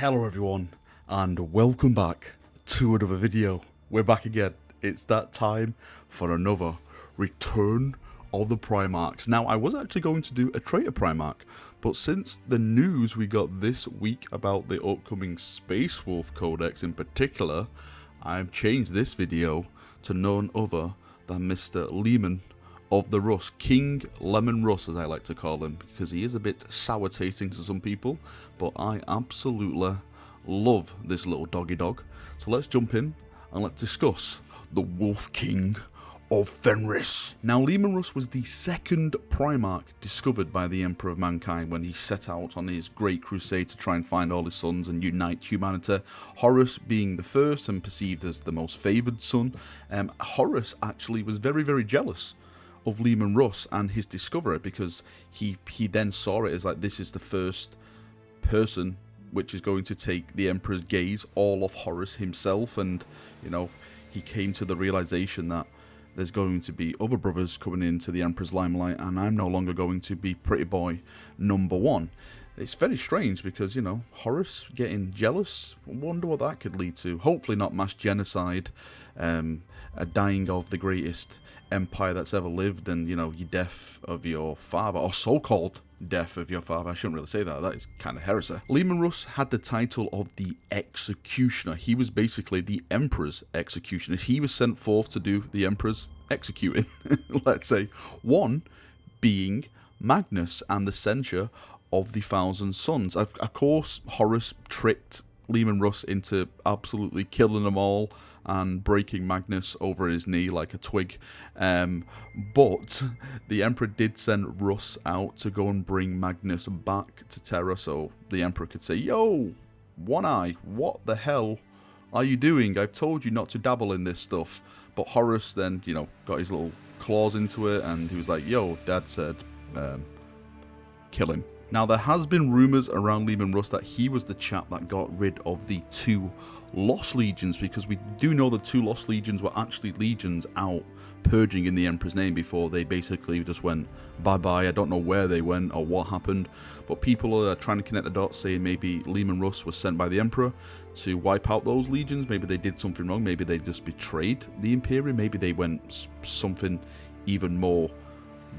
Hello everyone, and welcome back to another video. We're back again. It's that time for another return of the Primarchs. Now, I was actually going to do a traitor Primarch, but since the news we got this week about the upcoming Space Wolf Codex in particular, I've changed this video to none other than Mr. Leman of the Russ, King Leman Russ as I like to call him, because he is a bit sour tasting to some people, but I absolutely love this little doggy dog. So let's jump in and let's discuss the Wolf King of Fenris. Now, Leman Russ was the second Primarch discovered by the Emperor of Mankind when he set out on his great crusade to try and find all his sons and unite humanity. Horus being the first and perceived as the most favoured son. Horus actually was very, very jealous of Leman Russ and his discoverer, because he then saw it as like, this is the first person which is going to take the Emperor's gaze all off Horus himself, and you know, he came to the realization that there's going to be other brothers coming into the Emperor's limelight, and I'm no longer going to be pretty boy number one. It's very strange because, you know, Horus getting jealous, I wonder what that could lead to. Hopefully not mass genocide, a dying of the greatest empire that's ever lived, and, you know, your death of your father, or so-called death of your father. I shouldn't really say that, that is kind of heresy. Leman Russ had the title of the Executioner. He was basically the Emperor's executioner. He was sent forth to do the Emperor's executing, let's say. One being Magnus and the censure of the Thousand Sons. Of course, Horus tricked Leman Russ into absolutely killing them all and breaking Magnus over his knee like a twig. But the Emperor did send Russ out to go and bring Magnus back to Terra, so the Emperor could say, yo, One Eye, what the hell are you doing? I've told you not to dabble in this stuff. But Horus then, you know, got his little claws into it, and he was like, yo, Dad said, kill him. Now, there has been rumours around Leman Russ that he was the chap that got rid of the two Lost Legions, because we do know the two Lost Legions were actually legions out purging in the Emperor's name before they basically just went bye-bye. I don't know where they went or what happened, but people are trying to connect the dots, saying maybe Leman Russ was sent by the Emperor to wipe out those legions. Maybe they did something wrong. Maybe they just betrayed the Imperium. Maybe they went something even more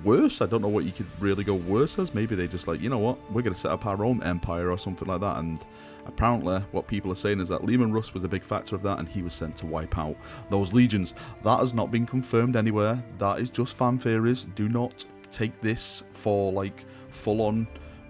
worse. I don't know what you could really go worse as. Maybe they just like, you know what, we're going to set up our own empire or something like that. And apparently what people are saying is that Leman Russ was a big factor of that, and he was sent to wipe out those legions. That has not been confirmed anywhere. That is just fan theories. Do not take this for like full-on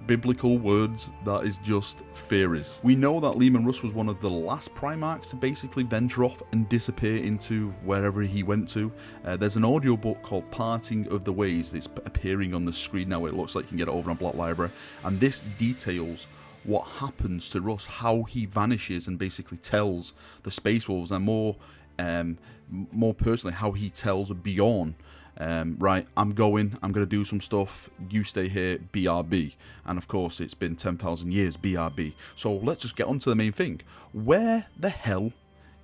biblical words. That is just theories. We know that Leman Russ was one of the last Primarchs to basically venture off and disappear into wherever he went to. There's an audiobook called Parting of the Ways. It's appearing on the screen now. It looks like you can get it over on Black Library, and this details what happens to Russ, how he vanishes and basically tells the Space Wolves, and more personally, how he tells Bjorn, right, I'm going to do some stuff, you stay here, BRB. And of course, it's been 10,000 years, BRB. So let's just get on to the main thing. Where the hell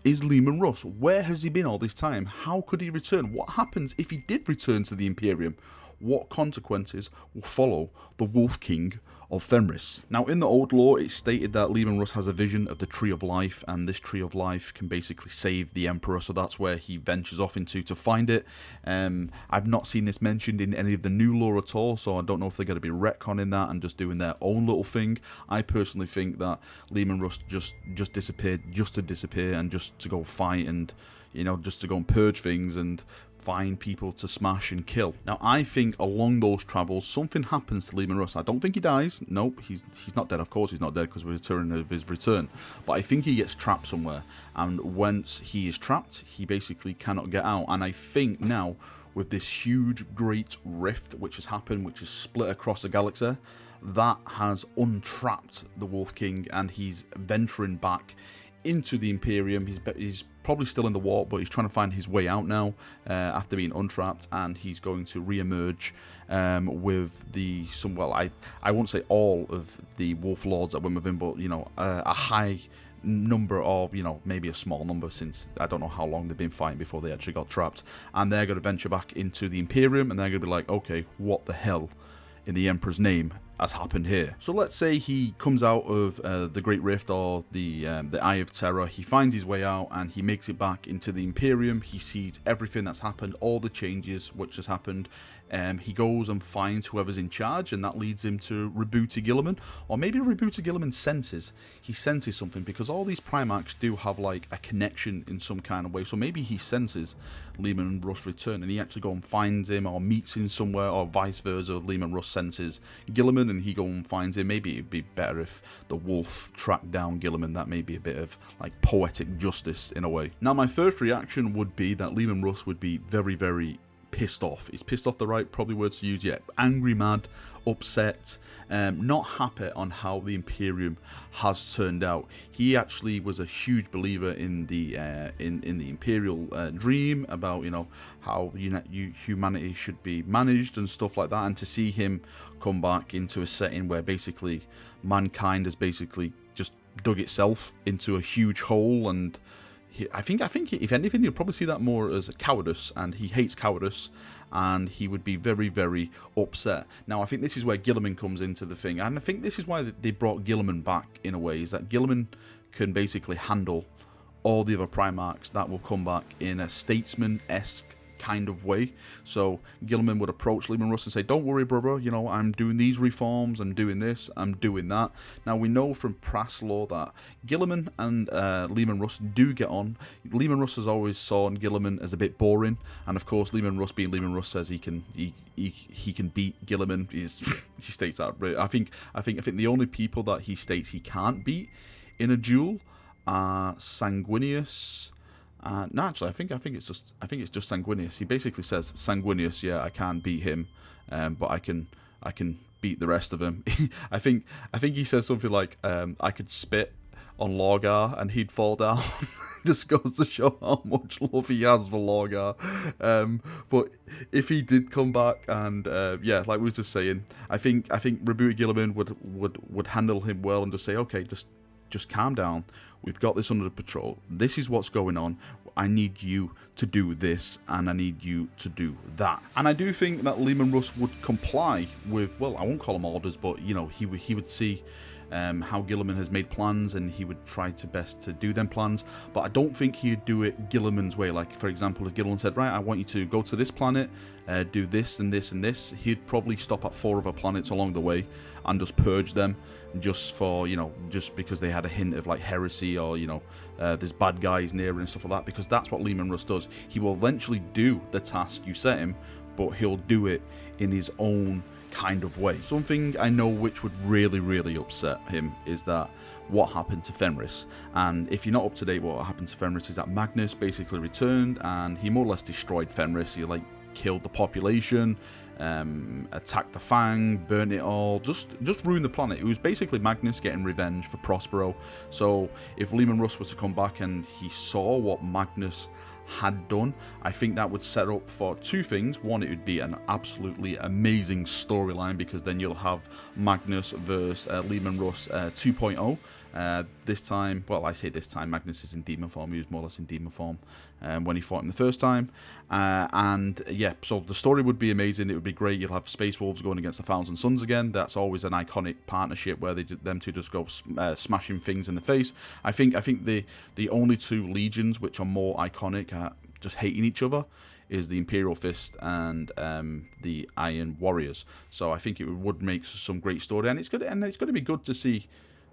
is Leman Russ? Where has he been all this time? How could he return? What happens if he did return to the Imperium? What consequences will follow the Wolf King of Fenris? Now, in the old lore, it's stated that Leman Russ has a vision of the Tree of Life, and this Tree of Life can basically save the Emperor, so that's where he ventures off into to find it. I've not seen this mentioned in any of the new lore at all, so I don't know if they're going to be retconning that and just doing their own little thing. I personally think that Leman Russ just disappeared just to disappear, and just to go fight, and, you know, just to go and purge things and find people to smash and kill. Now, I think along those travels, something happens to Leman Russ. I don't think he dies. Nope, he's not dead. Of course he's not dead, because we're returning of his return. But I think he gets trapped somewhere. And once he is trapped, he basically cannot get out. And I think now, with this huge, great rift which has happened, which is split across the galaxy, that has untrapped the Wolf King, and he's venturing back into the Imperium. He's probably still in the warp, but he's trying to find his way out now after being untrapped, and he's going to re-emerge with the I won't say all of the Wolf Lords that went with him, but, you know, a high number, or, you know, maybe a small number, since I don't know how long they've been fighting before they actually got trapped. And they're going to venture back into the Imperium, and they're going to be like, okay, what the hell in the Emperor's name has happened here. So let's say he comes out of the Great Rift or the Eye of Terror. He finds his way out and he makes it back into the Imperium. He sees everything that's happened, all the changes which has happened. He goes and finds whoever's in charge, and that leads him to Rebooter Guilliman, or maybe Rebooter Guilliman senses. He senses something, because all these Primarchs do have like a connection in some kind of way. So maybe he senses Leman Russ return, and he actually go and finds him, or meets him somewhere, or vice versa. Leman Russ senses Guilliman, and he go and finds him. Maybe it'd be better if the wolf tracked down Guilliman. That may be a bit of like poetic justice in a way. Now, my first reaction would be that Leman Russ would be very, very pissed off. Is pissed off the right probably words to use yet? Angry, mad, upset, not happy on how the Imperium has turned out. He actually was a huge believer in the Imperial dream about, you know, how humanity should be managed and stuff like that. And to see him come back into a setting where basically mankind has basically just dug itself into a huge hole, and I think if anything, you'll probably see that more as a cowardice, and he hates cowardice, and he would be very, very upset. Now, I think this is where Guilliman comes into the thing, and I think this is why they brought Guilliman back in a way, is that Guilliman can basically handle all the other Primarchs that will come back in a statesman-esque kind of way. So Guilliman would approach Leman Russ and say, don't worry, brother, you know, I'm doing these reforms, I'm doing this, I'm doing that. Now, we know from past lore that Guilliman and Leman Russ do get on. Leman Russ has always saw Guilliman as a bit boring, and of course Leman Russ, being Leman Russ, says he can beat Guilliman. He states that, but I think the only people that he states he can't beat in a duel are Sanguinius. No, actually, I think it's just Sanguinius. He basically says, Sanguinius, yeah, I can't beat him, but I can beat the rest of them. I think he says something like, I could spit on Lorgar and he'd fall down. Just goes to show how much love he has for Lorgar. But if he did come back, and yeah, like we were just saying, I think Rebooter Guilliman would handle him well and just say, okay, just calm down. We've got this under patrol. This is what's going on. I need you to do this, and I need you to do that. And I do think that Leman Russ would comply with, well, I won't call them orders, but, you know, he would see how Guilliman has made plans, and he would try to best to do them plans. But I don't think he'd do it Guilliman's way. Like, for example, if Guilliman said, right, I want you to go to this planet, do this and this and this, he'd probably stop at 4 other planets along the way and just purge them, just for, you know, just because they had a hint of like heresy, or, you know, there's bad guys near and stuff like that, because that's what Leman Russ does. He will eventually do the task you set him, but he'll do it in his own kind of way. Something I know which would really, really upset him is that what happened to Fenris. And if you're not up to date, what happened to Fenris is that Magnus basically returned, and he more or less destroyed Fenris. He like killed the population, attacked the Fang, burnt it all, just ruined the planet. It was basically Magnus getting revenge for Prospero. So if Leman Russ was to come back and he saw what Magnus had done, I think that would set up for 2 things. One, it would be an absolutely amazing storyline, because then you'll have Magnus versus Leman Russ 2.0. This time, well, I say this time, Magnus is in demon form. He was more or less in demon form when he fought him the first time. And yeah, so the story would be amazing. It would be great. You'll have Space Wolves going against the Thousand Suns again. That's always an iconic partnership where them two just go smashing things in the face. I think the only 2 legions which are more iconic at just hating each other is the Imperial Fist and the Iron Warriors. So I think it would make some great story, and it's going to be good to see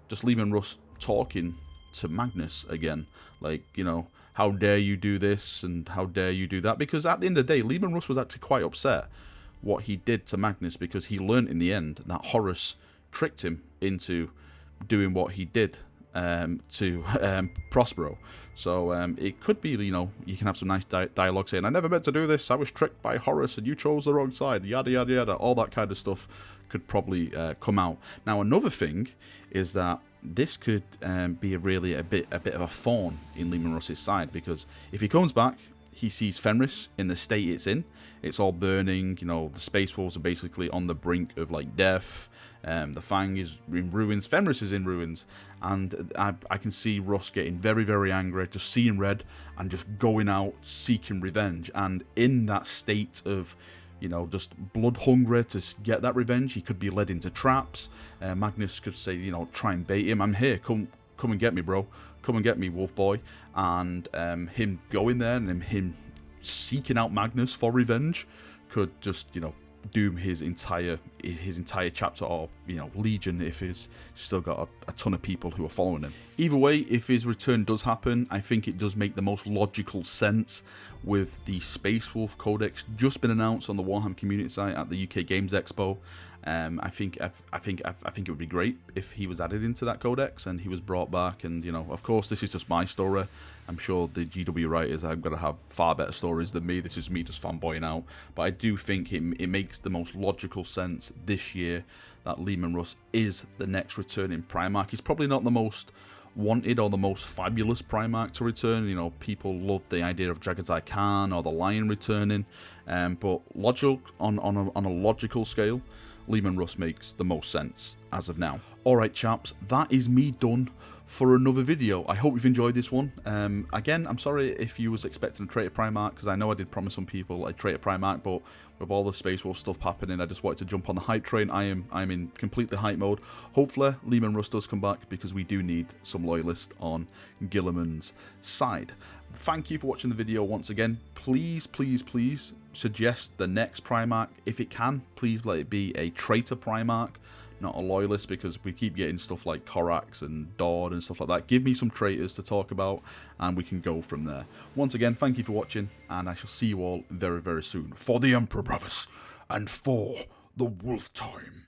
just Leman Russ talking to Magnus again. Like, you know, how dare you do this and how dare you do that? Because at the end of the day, Leman Russ was actually quite upset what he did to Magnus, because he learned in the end that Horus tricked him into doing what he did to Prospero. So it could be, you know, you can have some nice dialogue saying, I never meant to do this, I was tricked by Horus and you chose the wrong side, yada yada yada. All that kind of stuff could probably come out. Now, another thing is that this could be a bit of a thorn in Leman Russ's side, because if he comes back, he sees Fenris in the state it's in. It's all burning, you know, the Space Wolves are basically on the brink of like death. The Fang is in ruins, Fenris is in ruins, and I can see Russ getting very, very angry, just seeing red and just going out seeking revenge. And in that state of you know, just blood hungry to get that revenge. He could be led into traps. Magnus could say, you know, try and bait him. I'm here. Come and get me, bro. Come and get me, wolf boy. And him going there and him seeking out Magnus for revenge could just, you know, doom his entire chapter, or, you know, legion, if he's still got a ton of people who are following him. Either way, if his return does happen, I think it does make the most logical sense with the Space Wolf Codex just been announced on the Warhammer community site at the UK Games Expo. I think it would be great if he was added into that codex and he was brought back. And, you know, of course, this is just my story. I'm sure the GW writers are going to have far better stories than me. This is me just fanboying out. But I do think it makes the most logical sense this year that Leman Russ is the next returning Primarch. He's probably not the most wanted or the most fabulous Primarch to return. You know, people love the idea of Dragon's Eye Khan or the Lion returning. But on a logical scale, Leman Russ makes the most sense as of now. Alright chaps, that is me done for another video. I hope you've enjoyed this one. Again, I'm sorry if you was expecting a traitor Primarch, because I know I did promise some people a traitor Primarch, but with all the Space Wolf stuff happening, I just wanted to jump on the hype train. I'm in completely hype mode. Hopefully Leman Russ does come back, because we do need some loyalists on Guilliman's side. Thank you for watching the video once again. Please, please, please suggest the next Primarch. If it can, please let it be a traitor Primarch, not a loyalist, because we keep getting stuff like Corax and Dawn and stuff like that. Give me some traitors to talk about, and we can go from there. Once again, thank you for watching, and I shall see you all very, very soon for the Emperor Brothers and for the Wolf Time.